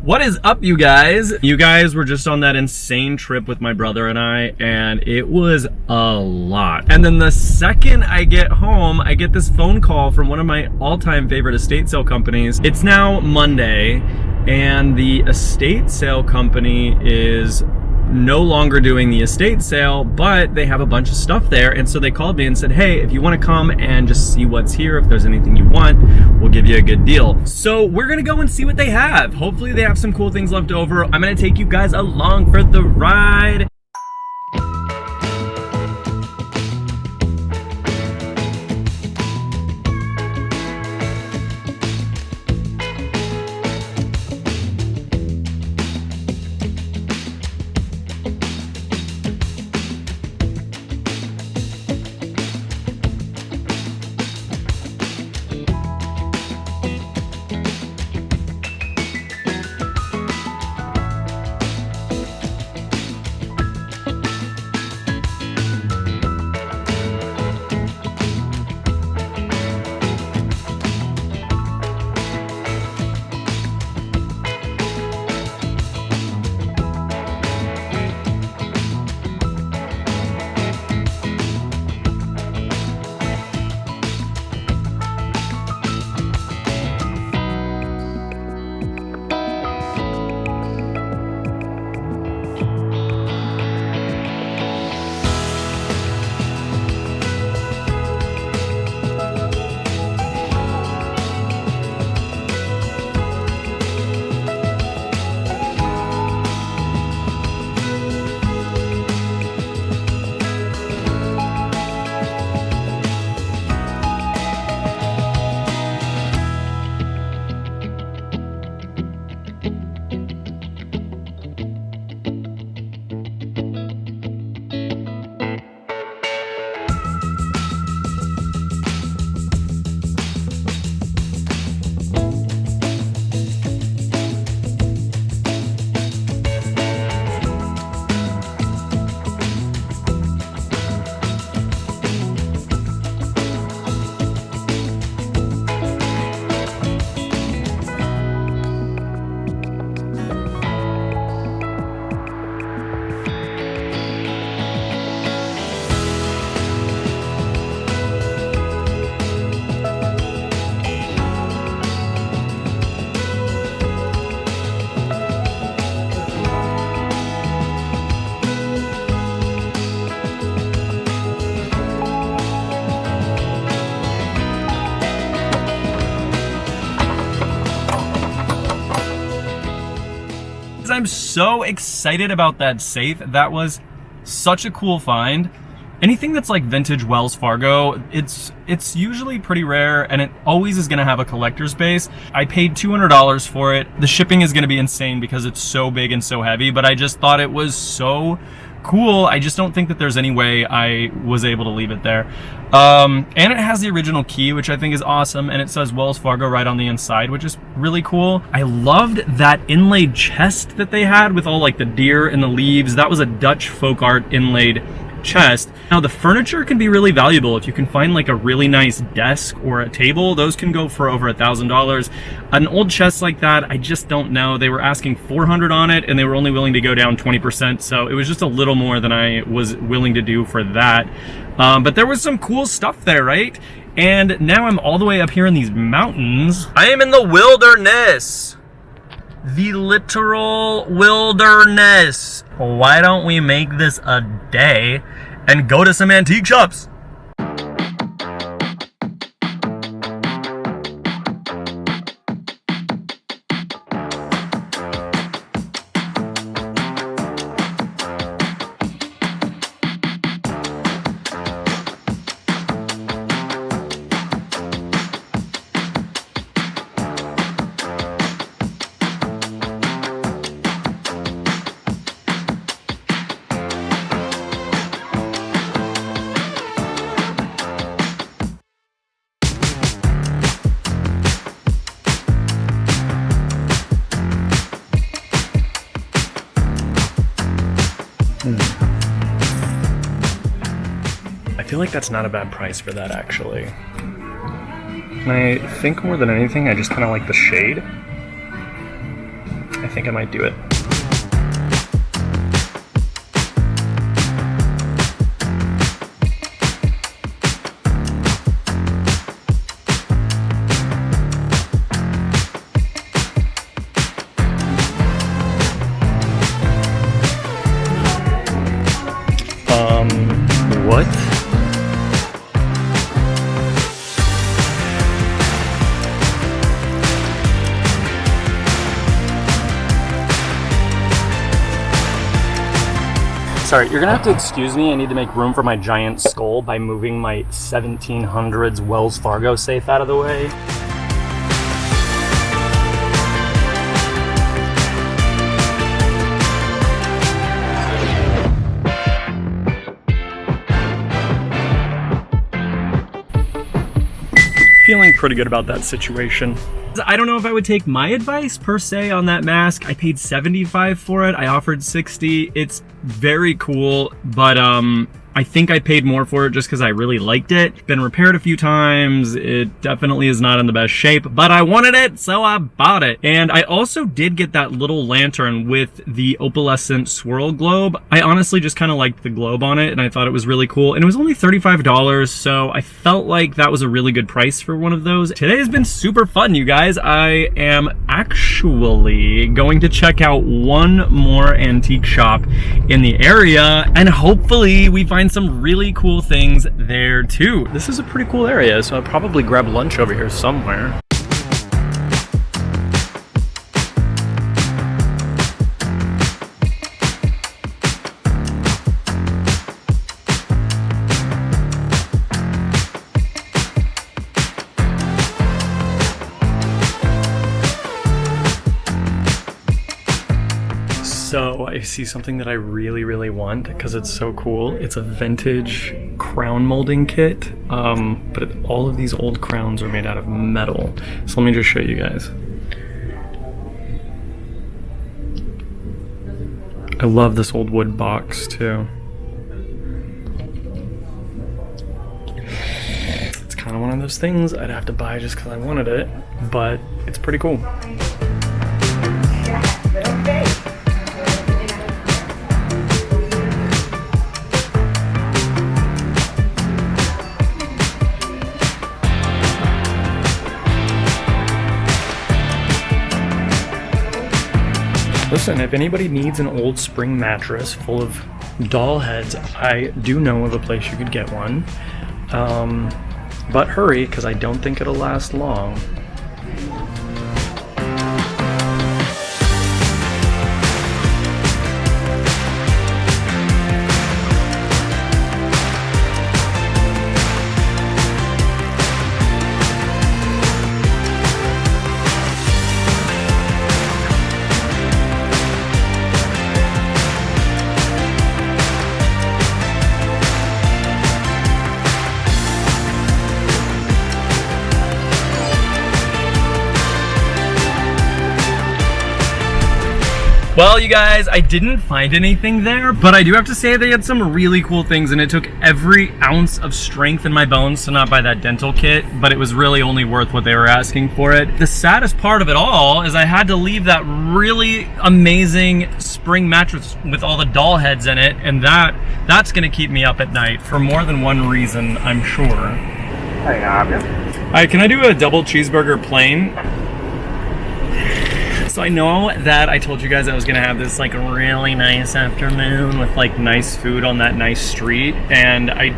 What is up, you guys? You guys were just on that insane trip with my brother and I, and it was a lot. And then the second I get home, I get this phone call from one of my all-time favorite estate sale companies. It's now Monday, and the estate sale company is no longer doing the estate sale, but they have a bunch of stuff there. And so they called me and said, hey, if you want to come and just see what's here, if there's anything you want, we'll give you a good deal. So we're gonna go and see what they have. Hopefully they have some cool things left over. I'm gonna take you guys along for the ride. I'm so excited about that safe. That was such a cool find. Anything that's like vintage Wells Fargo, it's usually pretty rare, and it always is gonna have a collector's base. I paid $200 for it. The shipping is gonna be insane because it's so big and so heavy, but I just thought it was so cool. I just don't think that there's any way I was able to leave it there. And it has the original key, which I think is awesome, and it says Wells Fargo right on the inside, which is really cool. I loved that inlaid chest that they had with all like the deer and the leaves. That was a Dutch folk art inlaid chest. Now the furniture can be really valuable. If you can find like a really nice desk or a table, those can go for over $1,000. An old chest like that, I just don't know. They were asking $400 on it, and they were only willing to go down 20%, so it was just a little more than I was willing to do for that. But there was some cool stuff there, right? And now I'm all the way up here in these mountains. I am in the wilderness. The literal wilderness. Why don't we make this a day and go to some antique shops? I feel like that's not a bad price for that, actually. And I think more than anything, I just kind of like the shade. I think I might do it. What? Sorry, you're gonna have to excuse me. I need to make room for my giant skull by moving my 1700s Wells Fargo safe out of the way. Feeling pretty good about that situation. I don't know if I would take my advice per se on that mask. I paid $75 for it. I offered $60. It's very cool, but I think I paid more for it just because I really liked it. Been repaired a few times. It definitely is not in the best shape, but I wanted it, so I bought it. And I also did get that little lantern with the opalescent swirl globe. I honestly just kind of liked the globe on it, and I thought it was really cool. And it was only $35, so I felt like that was a really good price for one of those. Today has been super fun, you guys. I am actually going to check out one more antique shop in the area, and hopefully we find some really cool things there too. This is a pretty cool area, so I'll probably grab lunch over here somewhere. So I see something that I really want because it's so cool. It's a vintage crown molding kit, but all of these old crowns are made out of metal. So let me just show you guys. I love this old wood box too. It's kind of one of those things I'd have to buy just because I wanted it, but it's pretty cool. Listen, if anybody needs an old spring mattress full of doll heads, I do know of a place you could get one. But hurry, because I don't think it'll last long. Well, you guys, I didn't find anything there, but I do have to say they had some really cool things, and it took every ounce of strength in my bones to not buy that dental kit, but it was really only worth what they were asking for it. The saddest part of it all is I had to leave that really amazing spring mattress with all the doll heads in it, and that's gonna keep me up at night for more than one reason, I'm sure. Hi, can I do a double cheeseburger plain? So I know that I told you guys I was gonna have this like really nice afternoon with like nice food on that nice street, and I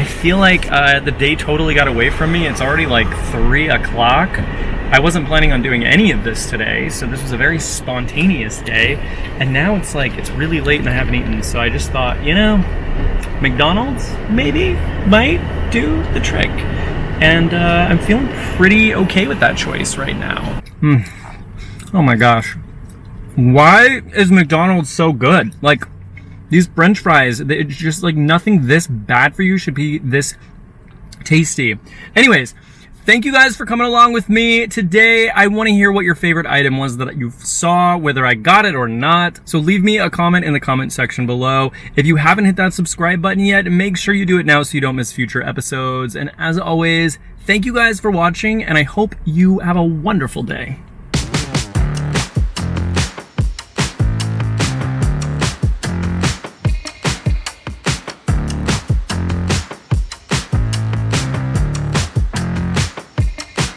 feel like the day totally got away from me. It's already like 3 o'clock. I wasn't planning on doing any of this today, so this was a very spontaneous day, and now it's like it's really late and I haven't eaten, so I just thought, you know, McDonald's maybe might do the trick, and I'm feeling pretty okay with that choice right now. Oh my gosh. Why is McDonald's so good? Like, these French fries, it's just like nothing this bad for you should be this tasty. Anyways, thank you guys for coming along with me today. I want to hear what your favorite item was that you saw, whether I got it or not. So leave me a comment in the comment section below. If you haven't hit that subscribe button yet, make sure you do it now so you don't miss future episodes. And as always, thank you guys for watching, and I hope you have a wonderful day.